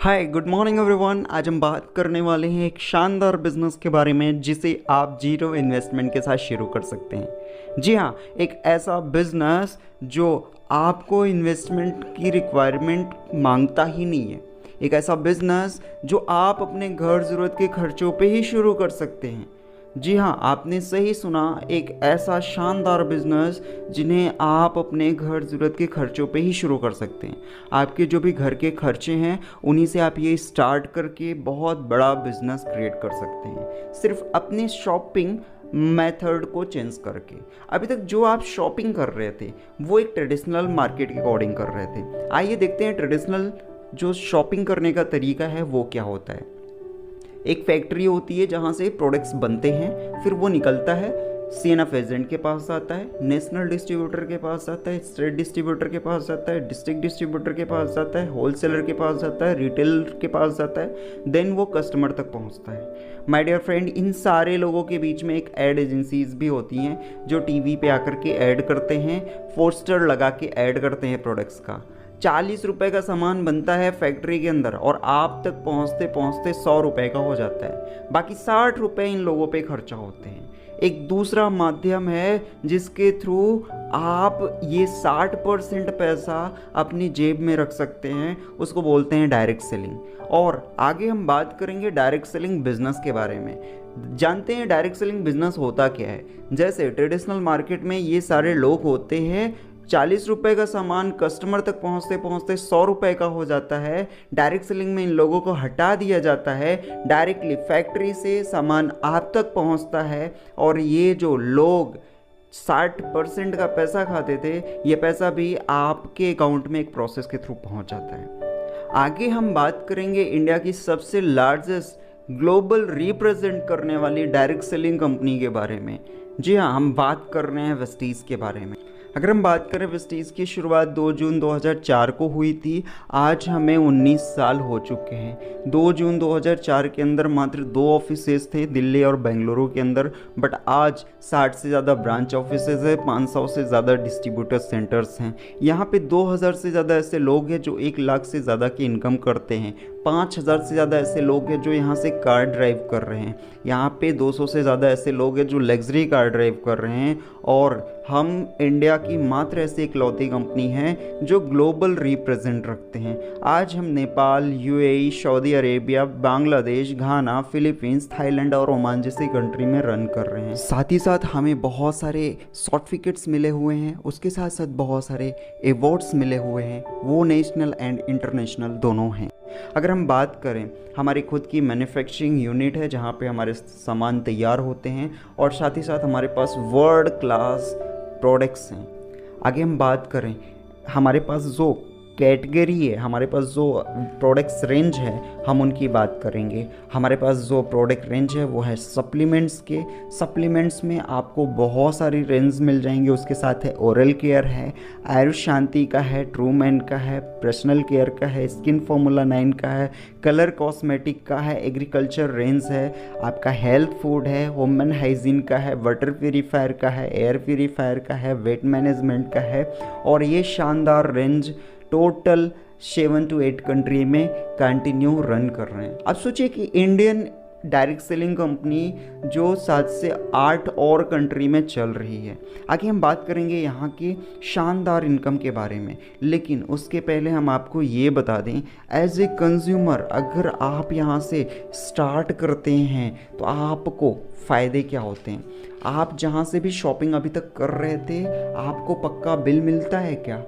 Hi good morning everyone. आज हम बात करने वाले हैं एक शानदार बिजनेस के बारे में जिसे आप जीरो इन्वेस्टमेंट के साथ शुरू कर सकते हैं। जी हाँ, एक ऐसा बिजनेस जो आपको इन्वेस्टमेंट की रिक्वायरमेंट मांगता ही नहीं है। एक ऐसा बिजनेस जो आप अपने घर ज़रूरत के खर्चों पे ही शुरू कर सकते हैं। जी हाँ, आपने सही सुना, एक ऐसा शानदार बिजनेस जिन्हें आप अपने घर ज़रूरत के खर्चों पे ही शुरू कर सकते हैं। आपके जो भी घर के खर्चे हैं उन्हीं से आप ये स्टार्ट करके बहुत बड़ा बिजनेस क्रिएट कर सकते हैं, सिर्फ अपने शॉपिंग मेथड को चेंज करके। अभी तक जो आप शॉपिंग कर रहे थे वो एक ट्रेडिशनल मार्केट के अकॉर्डिंग कर रहे थे। आइए देखते हैं ट्रेडिशनल जो शॉपिंग करने का तरीका है वो क्या होता है। एक फैक्ट्री होती है जहाँ से प्रोडक्ट्स बनते हैं, फिर वो निकलता है, सीएनएफ एजेंट के पास आता है, नेशनल डिस्ट्रीब्यूटर के पास आता है, स्टेट डिस्ट्रीब्यूटर के पास आता है, डिस्ट्रिक्ट डिस्ट्रीब्यूटर के पास जाता है, होलसेलर के पास जाता है, रिटेलर के पास जाता है, देन वो कस्टमर तक पहुंचता है। माय डियर फ्रेंड, इन सारे लोगों के बीच में एक एड एजेंसीज भी होती हैं जो टीवी पे आकर के ऐड करते हैं, पोस्टर लगा के ऐड करते हैं प्रोडक्ट्स का। 40 रुपए का सामान बनता है फैक्ट्री के अंदर और आप तक पहुंचते पहुंचते 100 रुपए का हो जाता है। बाकी 60 रुपए इन लोगों पे खर्चा होते हैं। एक दूसरा माध्यम है जिसके थ्रू आप ये 60% पैसा अपनी जेब में रख सकते हैं, उसको बोलते हैं डायरेक्ट सेलिंग। और आगे हम बात करेंगे डायरेक्ट सेलिंग बिजनेस के बारे में। जानते हैं डायरेक्ट सेलिंग बिजनेस होता क्या है। जैसे ट्रेडिशनल मार्केट में ये सारे लोग होते हैं, 40 रुपए का सामान कस्टमर तक पहुंचते पहुंचते 100 रुपए का हो जाता है। डायरेक्ट सेलिंग में इन लोगों को हटा दिया जाता है, डायरेक्टली फैक्ट्री से सामान आप तक पहुंचता है और ये जो लोग 60% का पैसा खाते थे, ये पैसा भी आपके अकाउंट में एक प्रोसेस के थ्रू पहुंच जाता है। आगे हम बात करेंगे इंडिया की सबसे लार्जेस्ट ग्लोबल रिप्रेजेंट करने वाली डायरेक्ट सेलिंग कंपनी के बारे में। जी हाँ, हम बात कर रहे हैं वेस्टीज़ के बारे में। अगर हम बात करें वेस्टीज़ की शुरुआत 2 जून 2004 को हुई थी। आज हमें 19 साल हो चुके हैं। 2 जून 2004 के अंदर मात्र 2 ऑफिसेज थे, दिल्ली और बेंगलुरु के अंदर, बट आज 60 से ज़्यादा ब्रांच ऑफिसेज है, 500 से ज़्यादा डिस्ट्रीब्यूटर सेंटर्स हैं। यहाँ पे 2000 से ज़्यादा ऐसे लोग हैं जो 1 लाख से ज़्यादा की इनकम करते हैं। 5000 से ज़्यादा ऐसे लोग हैं जो यहाँ से कार ड्राइव कर रहे हैं। यहाँ पे 200 से ज़्यादा ऐसे लोग हैं जो लग्जरी कार ड्राइव कर रहे हैं। और हम इंडिया की मात्र ऐसी इकलौती कंपनी है जो ग्लोबल रिप्रेजेंट रखते हैं। आज हम Nepal, UAE, Saudi Arabia, Bangladesh, Ghana, Philippines, Thailand और ओमान जैसी कंट्री में रन कर रहे हैं। साथ ही साथ हमें बहुत सारे सर्टिफिकेट्स मिले हुए हैं, उसके साथ साथ बहुत सारे अवार्ड्स मिले हुए हैं, वो नेशनल एंड इंटरनेशनल दोनों हैं। अगर हम बात करें, हमारी खुद की मैन्युफैक्चरिंग यूनिट है जहाँ पे हमारे सामान तैयार होते हैं और साथ ही साथ हमारे पास वर्ल्ड क्लास प्रोडक्ट्स हैं। आगे हम बात करें, हमारे पास जो कैटेगरी है, हमारे पास जो प्रोडक्ट्स रेंज है, हम उनकी बात करेंगे। हमारे पास जो प्रोडक्ट रेंज है वो है सप्लीमेंट्स के। सप्लीमेंट्स में आपको बहुत सारी रेंज मिल जाएंगे। उसके साथ है ओरल केयर है, आयुष शांति का है, ट्रूमैन का है, पर्सनल केयर का है, स्किन फॉर्मूला 9 का है, कलर कॉस्मेटिक का है, एग्रीकल्चर रेंज है, आपका हेल्थ फूड है, वुमेन हाइजीन का है, वाटर प्यूरीफायर का है, एयर प्यूरीफायर का है, वेट मैनेजमेंट का है। और ये शानदार रेंज टोटल 7 to 8 कंट्री में कंटिन्यू रन कर रहे हैं। अब सोचिए कि इंडियन डायरेक्ट सेलिंग कंपनी जो 7 से 8 और कंट्री में चल रही है। आगे हम बात करेंगे यहाँ की शानदार इनकम के बारे में, लेकिन उसके पहले हम आपको ये बता दें, एज ए कंज्यूमर अगर आप यहाँ से स्टार्ट करते हैं तो आपको फ़ायदे क्या होते हैं। आप जहाँ से भी शॉपिंग अभी तक कर रहे थे, आपको पक्का बिल मिलता है क्या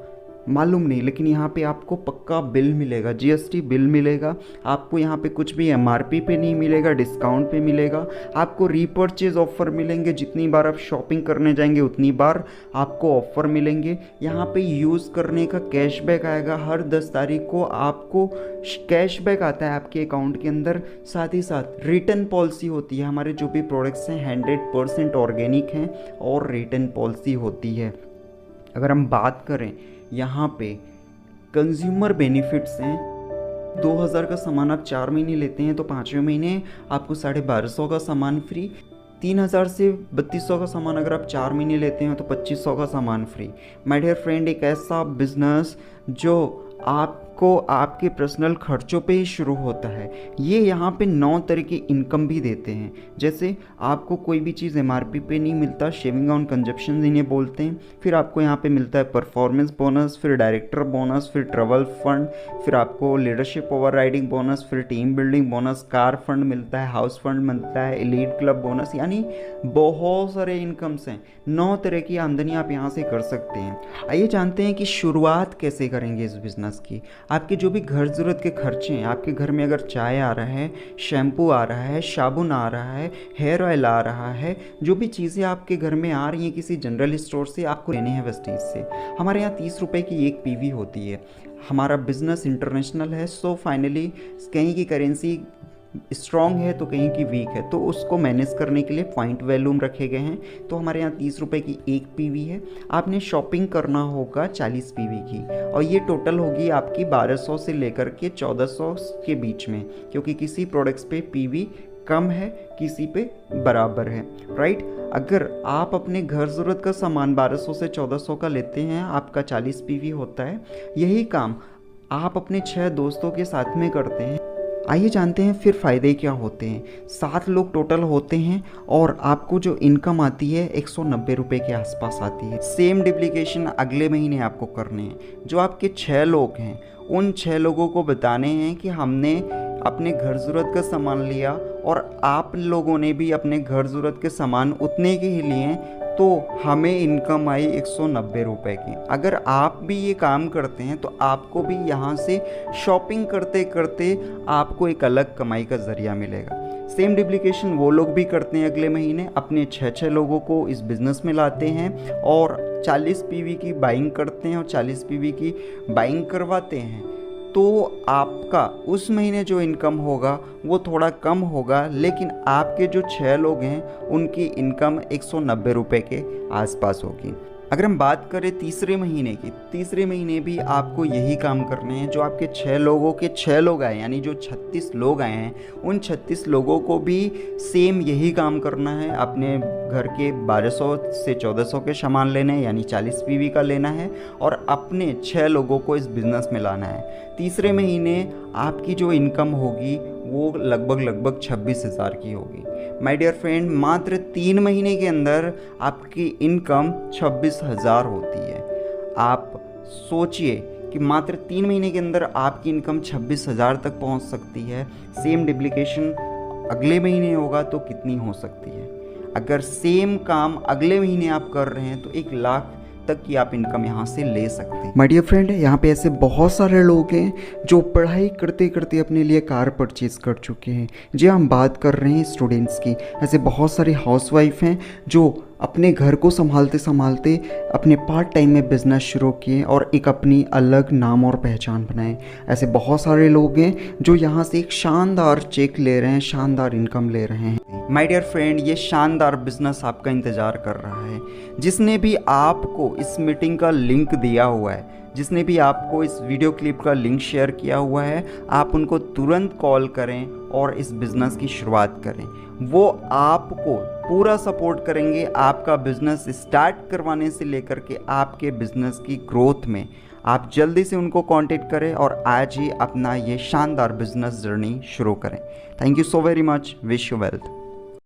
मालूम नहीं, लेकिन यहाँ पे आपको पक्का बिल मिलेगा, जीएसटी बिल मिलेगा। आपको यहाँ पे कुछ भी एमआरपी पे नहीं मिलेगा, डिस्काउंट पे मिलेगा। आपको रीपर्चेज ऑफ़र मिलेंगे, जितनी बार आप शॉपिंग करने जाएंगे उतनी बार आपको ऑफ़र मिलेंगे। यहाँ पे यूज़ करने का कैशबैक आएगा, हर 10 तारीख को आपको कैशबैक आता है आपके अकाउंट के अंदर। साथ ही साथ रिटर्न पॉलिसी होती है, हमारे जो भी प्रोडक्ट्स हैं 100% ऑर्गेनिक हैं और रिटर्न पॉलिसी होती है। अगर हम बात करें यहाँ पे कंज्यूमर बेनिफिट्स हैं, 2000 का सामान आप 4 महीने लेते हैं तो 5वें महीने आपको 1250 का सामान फ्री। 3000 से 3200 का सामान अगर आप 4 महीने लेते हैं तो 2500 का सामान फ्री। माय डियर फ्रेंड, एक ऐसा बिजनेस जो आप आपको आपके पर्सनल खर्चों पे ही शुरू होता है। ये यहाँ पे 9 तरह की इनकम भी देते हैं। जैसे आपको कोई भी चीज़ MRP पे नहीं मिलता, शेविंग ऑन कंजप्शन इन्हें बोलते हैं। फिर आपको यहाँ पे मिलता है परफॉर्मेंस बोनस, फिर डायरेक्टर बोनस, फिर ट्रैवल फंड, फिर आपको लीडरशिप ओवर राइडिंग बोनस, फिर team building bonus, car fund मिलता है, हाउस फंड मिलता है, एलीट क्लब बोनस, यानी बहुत सारे इनकम्स हैं। 9 तरह की आमदनी आप यहाँ से कर सकते हैं। आइए जानते हैं कि शुरुआत कैसे करेंगे इस बिज़नेस की। आपके जो भी घर ज़रूरत के खर्चे हैं, आपके घर में अगर चाय आ रहा है, शैम्पू आ रहा है, साबुन आ रहा है, हेयर ऑयल आ रहा है, जो भी चीज़ें आपके घर में आ रही हैं किसी जनरल स्टोर से, आपको लेने हैं वेस्टीज से। हमारे यहाँ 30 रुपये की एक PV होती है। हमारा बिज़नेस इंटरनेशनल है, सो फाइनली कहीं की करेंसी स्ट्रॉन्ग है तो कहीं की वीक है, तो उसको मैनेज करने के लिए पॉइंट वैल्यूम रखे गए हैं। तो हमारे यहाँ 30 रुपये की एक PV है। आपने शॉपिंग करना होगा 40 PV की, और ये टोटल होगी आपकी 1200 से लेकर के 1400 के बीच में, क्योंकि किसी प्रोडक्ट्स पे PV कम है, किसी पे बराबर है, राइट। अगर आप अपने घर ज़रूरत का सामान 1200 से 1400 का लेते हैं, आपका 40 PV होता है। यही काम आप अपने 6 दोस्तों के साथ में करते हैं। आइए जानते हैं फिर फ़ायदे क्या होते हैं। 7 लोग टोटल होते हैं और आपको जो इनकम आती है 190 रुपये के आसपास आती है। सेम डुप्लीकेशन अगले महीने आपको करने हैं। जो आपके 6 लोग हैं, उन 6 लोगों को बताने हैं कि हमने अपने घर ज़रूरत का सामान लिया और आप लोगों ने भी अपने घर ज़रूरत के सामान उतने के ही लिए, तो हमें इनकम आई 190 रुपये की। अगर आप भी ये काम करते हैं तो आपको भी यहाँ से शॉपिंग करते करते आपको एक अलग कमाई का ज़रिया मिलेगा। सेम डुप्लीकेशन वो लोग भी करते हैं अगले महीने, अपने 6 लोगों को इस बिज़नेस में लाते हैं और 40 PV की बाइंग करते हैं और 40 PV की बाइंग करवाते हैं। तो आपका उस महीने जो इनकम होगा वो थोड़ा कम होगा, लेकिन आपके जो 6 लोग हैं उनकी इनकम 190 रुपये के आसपास होगी। अगर हम बात करें तीसरे महीने की, तीसरे महीने भी आपको यही काम करने हैं। जो आपके 6 लोगों के 6 लोग आए, यानी जो 36 लोग आए हैं, उन 36 लोगों को भी सेम यही काम करना है। अपने घर के 1200 से 1400 के सामान लेने हैं, यानी 40 PV का लेना है, और अपने 6 लोगों को इस बिज़नेस में लाना है। तीसरे महीने आपकी जो इनकम होगी वो लगभग 26,000 की होगी। माय डियर फ्रेंड, मात्र 3 महीने के अंदर आपकी इनकम 26,000 होती है। आप सोचिए कि मात्र 3 महीने के अंदर आपकी इनकम 26,000 तक पहुंच सकती है। सेम डुप्लीकेशन अगले महीने होगा तो कितनी हो सकती है? अगर सेम काम अगले महीने आप कर रहे हैं तो 1 लाख तक की आप इनकम यहाँ से ले सकते हैं। माय डियर फ्रेंड, यहाँ पे ऐसे बहुत सारे लोग हैं जो पढ़ाई करते करते अपने लिए कार परचेज कर चुके हैं। जी, हम बात कर रहे हैं स्टूडेंट्स की। ऐसे बहुत सारे हाउसवाइफ हैं जो अपने घर को संभालते संभालते अपने पार्ट टाइम में बिजनेस शुरू किए और एक अपनी अलग नाम और पहचान बनाए। ऐसे बहुत सारे लोग हैं जो यहाँ से एक शानदार चेक ले रहे हैं, शानदार इनकम ले रहे हैं। माय डियर फ्रेंड, ये शानदार बिजनेस आपका इंतज़ार कर रहा है। जिसने भी आपको इस मीटिंग का लिंक दिया हुआ है, जिसने भी आपको इस वीडियो क्लिप का लिंक शेयर किया हुआ है, आप उनको तुरंत कॉल करें और इस बिज़नेस की शुरुआत करें। वो आपको पूरा सपोर्ट करेंगे आपका बिज़नेस स्टार्ट करवाने से लेकर के आपके बिज़नेस की ग्रोथ में। आप जल्दी से उनको कांटेक्ट करें और आज ही अपना ये शानदार बिज़नेस जर्नी शुरू करें। Thank you so very much. Wish you wealth.